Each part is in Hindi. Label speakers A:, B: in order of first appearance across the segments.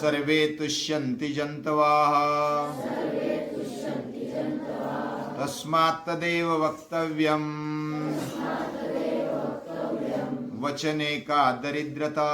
A: सर्वे तुष्यन्ति जन्तवः तस्मात् तदेव वक्तव्यम् वचने का दरिद्रता,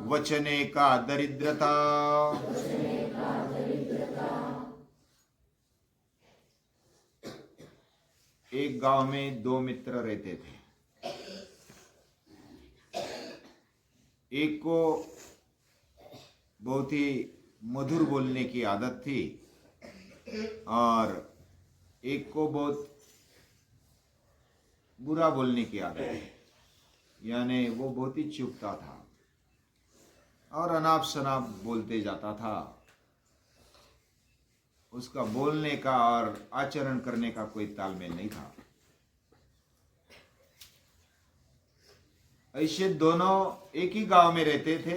A: वचने का दरिद्रता। एक गांव में दो मित्र रहते थे। एक को बहुत ही मधुर बोलने की आदत थी और एक को बहुत बुरा बोलने की आदत है, यानी वो बहुत ही चुपता था और अनाप शनाप बोलते जाता था। उसका बोलने का और आचरण करने का कोई तालमेल नहीं था। ऐसे दोनों एक ही गांव में रहते थे।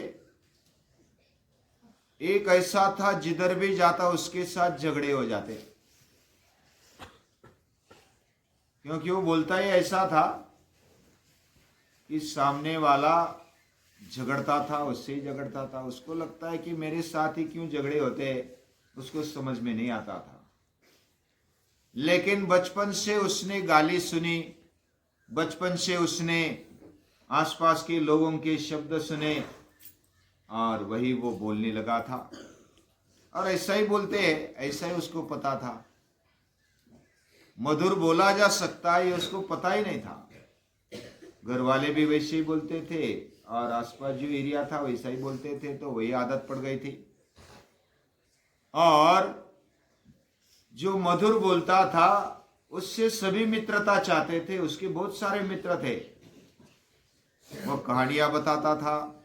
A: एक ऐसा था जिधर भी जाता उसके साथ झगड़े हो जाते, क्योंकि वो बोलता ही ऐसा था कि सामने वाला झगड़ता था, उससे ही झगड़ता था। उसको लगता है कि मेरे साथ ही क्यों झगड़े होते, उसको समझ में नहीं आता था। लेकिन बचपन से उसने गाली सुनी, बचपन से उसने आसपास के लोगों के शब्द सुने और वही वो बोलने लगा था। और ऐसा ही बोलते हैं, ऐसा ही उसको पता था। मधुर बोला जा सकता है ये उसको पता ही नहीं था। घर वाले भी वैसे ही बोलते थे और आसपास जो एरिया था वैसा ही बोलते थे, तो वही आदत पड़ गई थी। और जो मधुर बोलता था उससे सभी मित्रता चाहते थे। उसके बहुत सारे मित्र थे। वो कहानियां बताता था,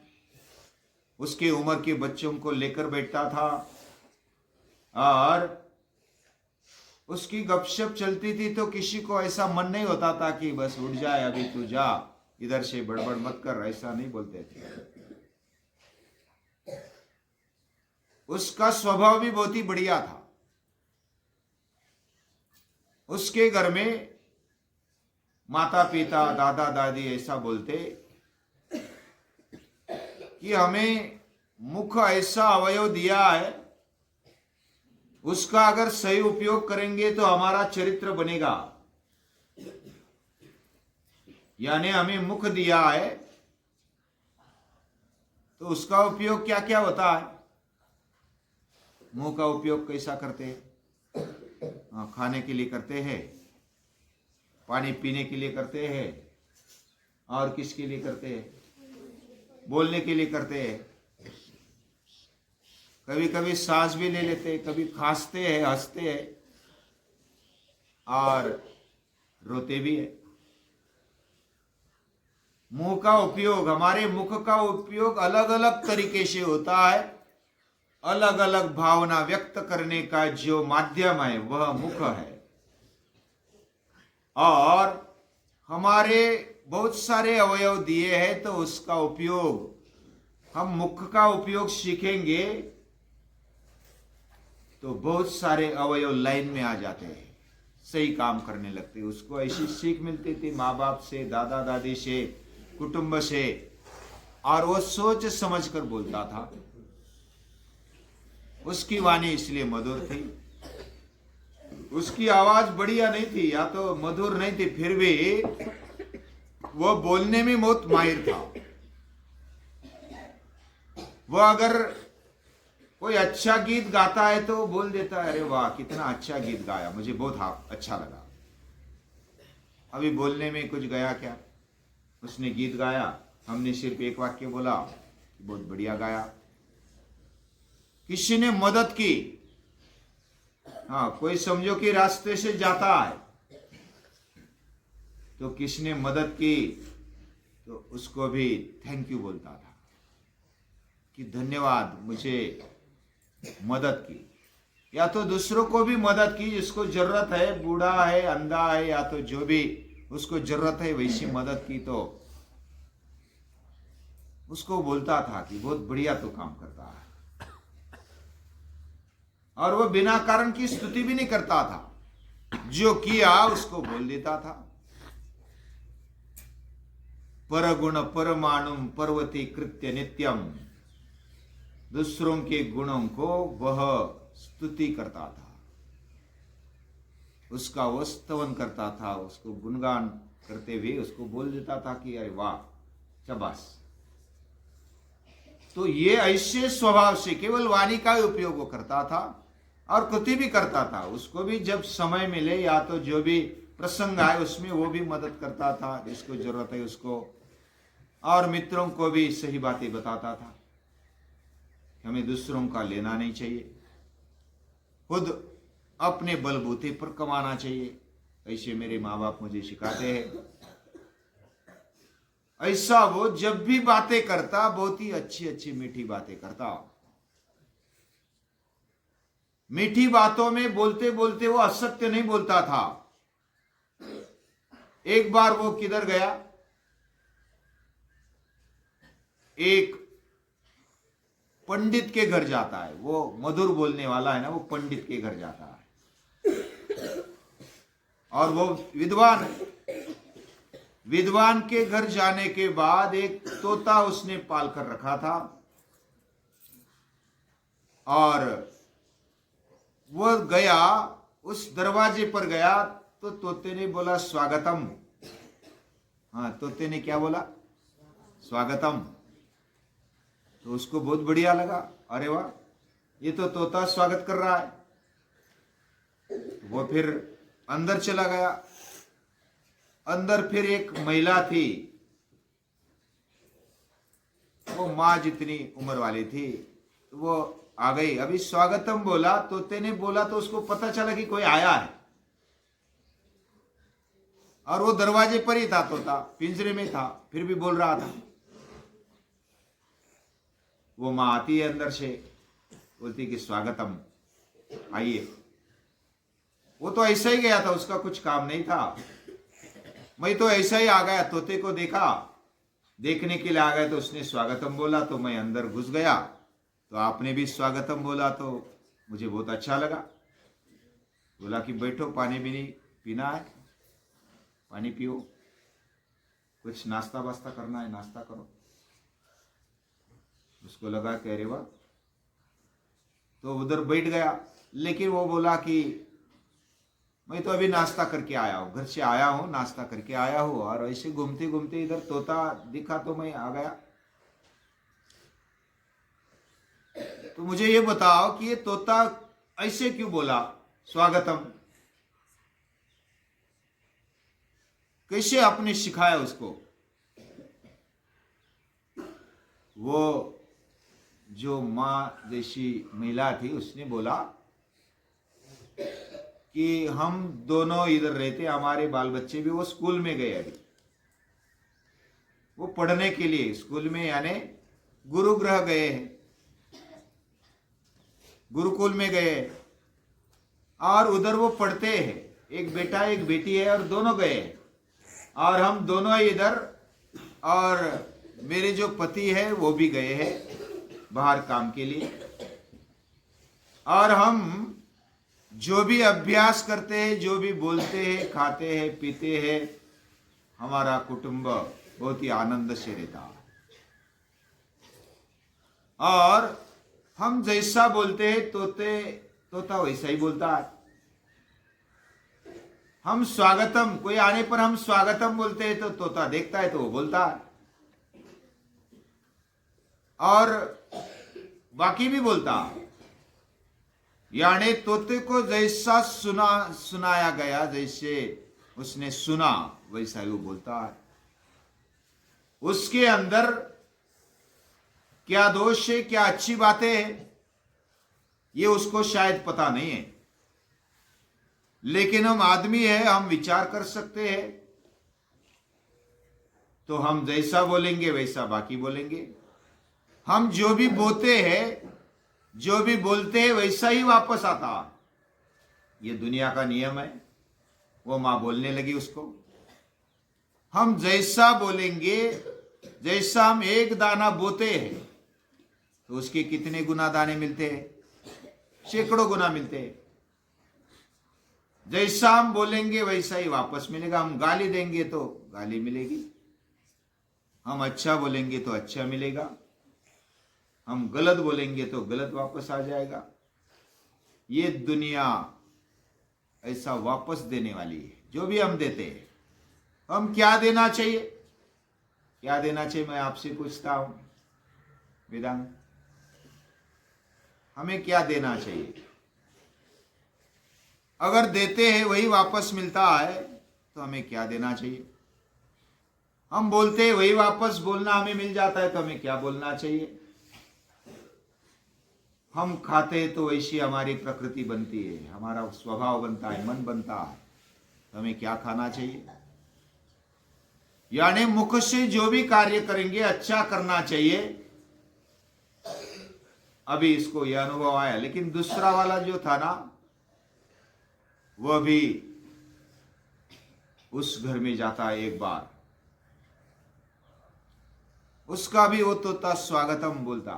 A: उसके उम्र के बच्चों को लेकर बैठता था और उसकी गपशप चलती थी तो किसी को ऐसा मन नहीं होता था कि बस उठ जाए, अभी तू जा, इधर से बड़बड़ मत कर, ऐसा नहीं बोलते थे। उसका स्वभाव भी बहुत ही बढ़िया था। उसके घर में माता पिता दादा दादी ऐसा बोलते कि हमें मुख ऐसा अवयव दिया है, उसका अगर सही उपयोग करेंगे तो हमारा चरित्र बनेगा। यानी हमें मुख दिया है तो उसका उपयोग क्या क्या होता है। मुंह का उपयोग कैसा करते हैं? खाने के लिए करते हैं, पानी पीने के लिए करते हैं, और किसके लिए करते हैं? बोलने के लिए करते हैं। कभी कभी सांस भी ले लेते हैं, कभी खांसते हैं, हंसते हैं और रोते भी है। मुंह का उपयोग, हमारे मुख का उपयोग अलग अलग तरीके से होता है। अलग अलग भावना व्यक्त करने का जो माध्यम है वह मुख है। और हमारे बहुत सारे अवयव दिए हैं तो उसका उपयोग, हम मुख का उपयोग सीखेंगे तो बहुत सारे अवयव लाइन में आ जाते हैं, सही काम करने लगते हैं। उसको ऐसी सीख मिलती थी माँ बाप से, दादा दादी से, कुटुंब से, और वो सोच समझ कर बोलता था। उसकी वाणी इसलिए मधुर थी। उसकी आवाज बढ़िया नहीं थी या तो मधुर नहीं थी, फिर भी वो बोलने में बहुत माहिर था। वो अगर कोई अच्छा गीत गाता है तो बोल देता है, अरे वाह कितना अच्छा गीत गाया, मुझे बहुत अच्छा लगा। अभी बोलने में कुछ गया क्या? उसने गीत गाया, हमने सिर्फ एक वाक्य बोला, बहुत बढ़िया गाया। किसी ने मदद की, हाँ कोई समझो कि रास्ते से जाता है तो किसने मदद की तो उसको भी थैंक यू बोलता था कि धन्यवाद, मुझे मदद की। या तो दूसरों को भी मदद की, जिसको जरूरत है, बूढ़ा है, अंधा है, या तो जो भी उसको जरूरत है वैसी मदद की तो उसको बोलता था कि बहुत बढ़िया तो काम करता है। और वो बिना कारण की स्तुति भी नहीं करता था, जो किया उसको बोल देता था। परगुण परमाणुम पर्वती कृत्य नित्यम, दूसरों के गुणों को वह स्तुति करता था, उसका वो स्तवन करता था, उसको गुणगान करते हुए उसको बोल देता था कि अरे वाह शाबाश। तो ये ऐसे स्वभाव से केवल वाणी का ही उपयोग वो करता था और कृति भी करता था। उसको भी जब समय मिले या तो जो भी प्रसंग आए उसमें वो भी मदद करता था जिसको जरूरत है उसको, और मित्रों को भी सही बातें बताता था। हमें दूसरों का लेना नहीं चाहिए, खुद अपने बलबूते पर कमाना चाहिए, ऐसे मेरे माँ बाप मुझे सिखाते हैं। ऐसा वो जब भी बातें करता बहुत ही अच्छी अच्छी मीठी बातें करता। मीठी बातों में बोलते बोलते वो असत्य नहीं बोलता था। एक बार वो किधर गया, एक पंडित के घर जाता है, वो मधुर बोलने वाला है ना, वो पंडित के घर जाता है और वो विद्वान है। विद्वान के घर जाने के बाद एक तोता उसने पाल कर रखा था और वो गया, उस दरवाजे पर गया तो तोते ने बोला स्वागतम। हाँ, तोते ने क्या बोला? स्वागतम। तो उसको बहुत बढ़िया लगा, अरे वाह ये तो तोता स्वागत कर रहा है। वो फिर अंदर चला गया। अंदर फिर एक महिला थी, वो माँ जितनी उम्र वाली थी, वो आ गई। अभी स्वागतम बोला, तोते ने बोला तो उसको पता चला कि कोई आया है और वो दरवाजे पर ही था, तोता पिंजरे में था, फिर भी बोल रहा था। वो माँ आती है अंदर से, बोलती कि स्वागतम, आइए। वो तो ऐसा ही गया था, उसका कुछ काम नहीं था। मैं तो ऐसा ही आ गया, तोते को देखा, देखने के लिए आ गया तो उसने स्वागतम बोला तो मैं अंदर घुस गया, तो आपने भी स्वागतम बोला तो मुझे बहुत अच्छा लगा। बोला कि बैठो, पानी भी नहीं पीना है, पानी पियो, कुछ नाश्ता वास्ता करना है नाश्ता करो। उसको लगा कि अरे वाह, तो उधर बैठ गया। लेकिन वो बोला कि मैं तो अभी नाश्ता करके आया हूँ, घर से आया हूँ, नाश्ता करके आया हूँ, और ऐसे घूमते घूमते इधर तोता दिखा तो मैं आ गया। तो मुझे ये बताओ कि ये तोता ऐसे क्यों बोला स्वागतम? कैसे आपने सिखाया उसको? वो जो माँ जैसी महिला थी उसने बोला कि हम दोनों इधर रहते, हमारे बाल बच्चे भी वो स्कूल में गए, अभी वो पढ़ने के लिए स्कूल में यानी गुरुगृह गए हैं, गुरुकुल में गए और उधर वो पढ़ते हैं। एक बेटा एक बेटी है और दोनों गए हैं और हम दोनों इधर, और मेरे जो पति है वो भी गए हैं बाहर काम के लिए, और हम जो भी अभ्यास करते हैं, जो भी बोलते हैं, खाते हैं, पीते हैं, हमारा कुटुंब बहुत ही आनंद से रहता है। और हम जैसा बोलते हैं तोता वैसा ही बोलता है। हम स्वागतम, कोई आने पर हम स्वागतम बोलते हैं तो तोता देखता है तो वो बोलता है, और बाकी भी बोलता है। यानी तोते को जैसा सुनाया गया, जैसे उसने सुना वैसा ही वो बोलता है। उसके अंदर क्या दोष है, क्या अच्छी बातें हैं, ये उसको शायद पता नहीं है, लेकिन हम आदमी है, हम विचार कर सकते हैं। तो हम जैसा बोलेंगे वैसा बाकी बोलेंगे। हम जो भी बोलते हैं, जो भी बोलते हैं वैसा ही वापस आता। ये दुनिया का नियम है। वो मां बोलने लगी उसको, हम जैसा बोलेंगे, जैसा हम एक दाना बोते हैं तो उसके कितने गुना दाने मिलते हैं? सैकड़ों गुना मिलते हैं। जैसा हम बोलेंगे वैसा ही वापस मिलेगा। हम गाली देंगे तो गाली मिलेगी, हम अच्छा बोलेंगे तो अच्छा मिलेगा, हम गलत बोलेंगे तो गलत वापस आ जाएगा। ये दुनिया ऐसा वापस देने वाली है। जो भी हम देते हैं, हम क्या देना चाहिए, क्या देना चाहिए, मैं आपसे पूछता हूं वेदांत, हमें क्या देना चाहिए? अगर देते हैं वही वापस मिलता है तो हमें क्या देना चाहिए? हम बोलते हैं वही वापस बोलना हमें मिल जाता है तो हमें क्या बोलना चाहिए? हम खाते हैं तो वैसी हमारी प्रकृति बनती है, हमारा स्वभाव बनता है, मन बनता है, तो हमें क्या खाना चाहिए? यानी मुख से जो भी कार्य करेंगे अच्छा करना चाहिए। अभी इसको यह अनुभव आया, लेकिन दूसरा वाला जो था ना, वह भी उस घर में जाता है एक बार, उसका भी वो तोता स्वागतम बोलता।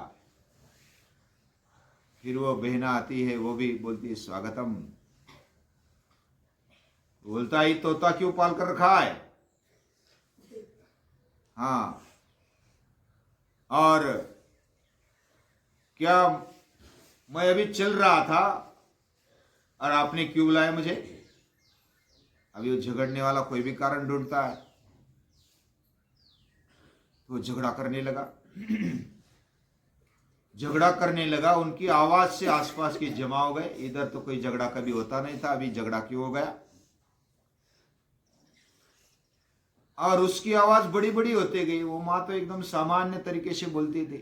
A: फिर वो बहना आती है, वो भी बोलती है स्वागतम। बोलता ही तोता क्यों पाल कर रखा है? हाँ, और क्या मैं अभी चल रहा था और आपने क्यों बुलाया मुझे? अभी वो झगड़ने वाला कोई भी कारण ढूंढता है, तो झगड़ा करने लगा। झगड़ा करने लगा, उनकी आवाज से आसपास के जमा हो गए। इधर तो कोई झगड़ा कभी होता नहीं था, अभी झगड़ा क्यों हो गया? और उसकी आवाज बड़ी बड़ी होती गई। वो माँ तो एकदम सामान्य तरीके से बोलती थी,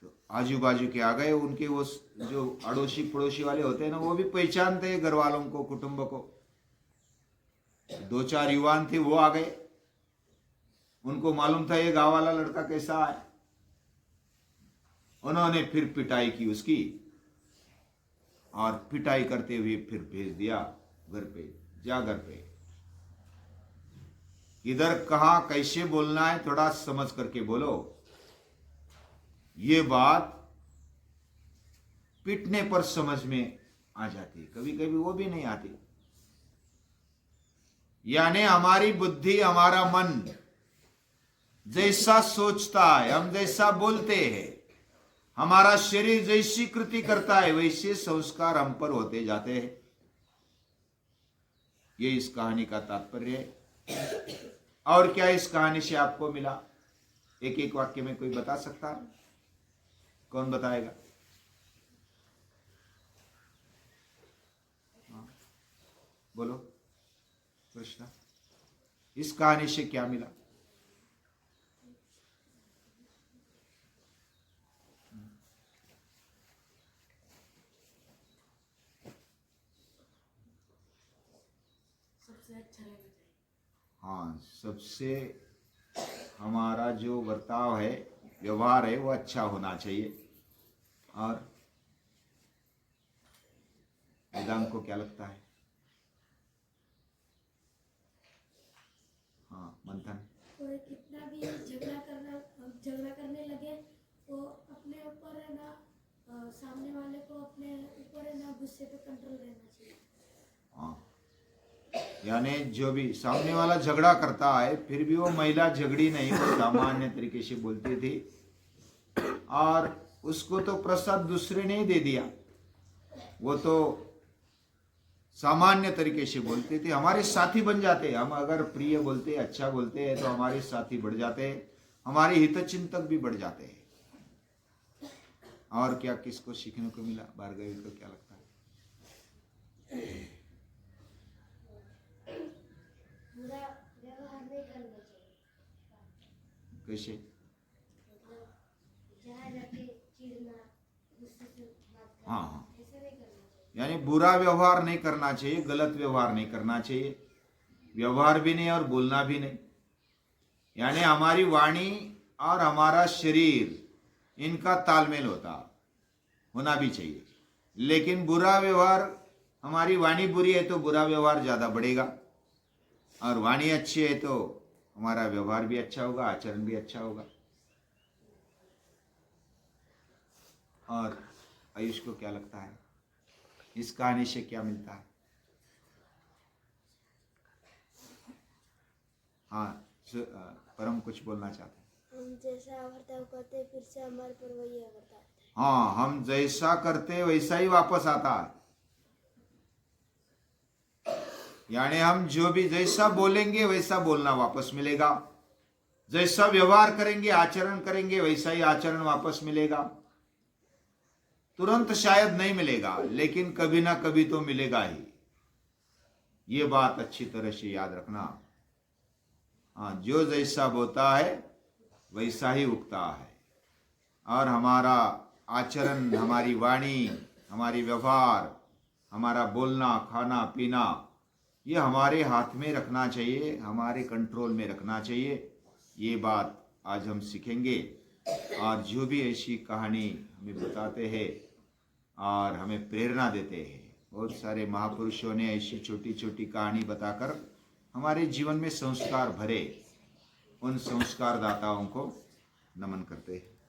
A: तो आजू बाजू के आ गए, उनके वो जो अड़ोसी पड़ोसी वाले होते हैं ना, वो भी पहचानते हैं घर वालों को, कुटुंब को। दो चार युवान थे, वो आ गए, उनको मालूम था ये गांव वाला लड़का कैसा है। उन्होंने फिर पिटाई की उसकी, और पिटाई करते हुए फिर भेज दिया घर पे, जा घर पे। इधर कहां कैसे बोलना है थोड़ा समझ करके बोलो। ये बात पिटने पर समझ में आ जाती, कभी कभी वो भी नहीं आती। यानी हमारी बुद्धि, हमारा मन जैसा सोचता है, हम जैसा बोलते हैं, हमारा शरीर जैसी कृति करता है, वैसे संस्कार हम पर होते जाते हैं। ये इस कहानी का तात्पर्य है। और क्या इस कहानी से आपको मिला? एक एक वाक्य में कोई बता सकता है? कौन बताएगा? हाँ, बोलो कृष्णा, इस कहानी से क्या मिला?
B: सबसे अच्छा रहना चाहिए।
A: हाँ, सबसे हमारा जो बर्ताव है, व्यवहार है, वो अच्छा होना चाहिए। और वेदांत को क्या लगता है? हाँ, मंथन।
B: कोई कितना भी झगड़ा करने लगे तो अपने ऊपर है ना, सामने वाले को अपने ऊपर है ना गुस्से पे कंट्रोल रहना चाहिए।
A: हाँ, यानी जो भी सामने वाला झगड़ा करता है, फिर भी वो महिला झगड़ी नहीं, वो सामान्य तरीके से बोलती थी, और उसको तो प्रसाद दूसरे ने ही दे दिया। वो तो सामान्य तरीके से बोलते थे, हमारे साथी बन जाते हैं। हम अगर प्रिय बोलते, अच्छा बोलते हैं, तो हमारे साथी बढ़ जाते हैं, हमारे हितचिंतक भी बढ़ जाते हैं। और क्या किसको सीखने को मिला? भार्गवी को क्या लगता है?
B: बुरा व्यवहार नहीं करना चाहिए।
A: कैसे?
B: मतलब जहाँ जाके चिढ़ना, गुस्से से बात करना,
A: हाँ,
B: ऐसा नहीं करना चाहिए।
A: यानी बुरा व्यवहार नहीं करना चाहिए, गलत व्यवहार नहीं करना चाहिए, व्यवहार भी नहीं और बोलना भी नहीं। यानी हमारी वाणी और हमारा शरीर, इनका तालमेल होना भी चाहिए। लेकिन बुरा व्यवहार, हमारी वाणी बुरी है तो बुरा व्यवहार ज्यादा बढ़ेगा, और वाणी अच्छी है तो हमारा व्यवहार भी अच्छा होगा, आचरण भी अच्छा होगा। और आयुष को क्या लगता है, इस कहानी से क्या मिलता है? हाँ, पर हम कुछ बोलना चाहते हैं।
B: हम जैसा बर्ताव करते हैं फिर से हमारे पर वही बर्ताव।
A: हाँ, हम जैसा करते वैसा ही वापस आता है। यानी हम जो भी जैसा बोलेंगे वैसा बोलना वापस मिलेगा, जैसा व्यवहार करेंगे आचरण करेंगे वैसा ही आचरण वापस मिलेगा। तुरंत शायद नहीं मिलेगा, लेकिन कभी ना कभी तो मिलेगा ही। ये बात अच्छी तरह से याद रखना। हाँ, जो जैसा बोता है वैसा ही उगता है। और हमारा आचरण, हमारी वाणी, हमारी व्यवहार, हमारा बोलना, खाना पीना, ये हमारे हाथ में रखना चाहिए, हमारे कंट्रोल में रखना चाहिए। ये बात आज हम सीखेंगे। और जो भी ऐसी कहानी हमें बताते हैं और हमें प्रेरणा देते हैं, बहुत सारे महापुरुषों ने ऐसी छोटी छोटी कहानी बताकर हमारे जीवन में संस्कार भरे, उन संस्कार दाताओं को नमन करते हैं।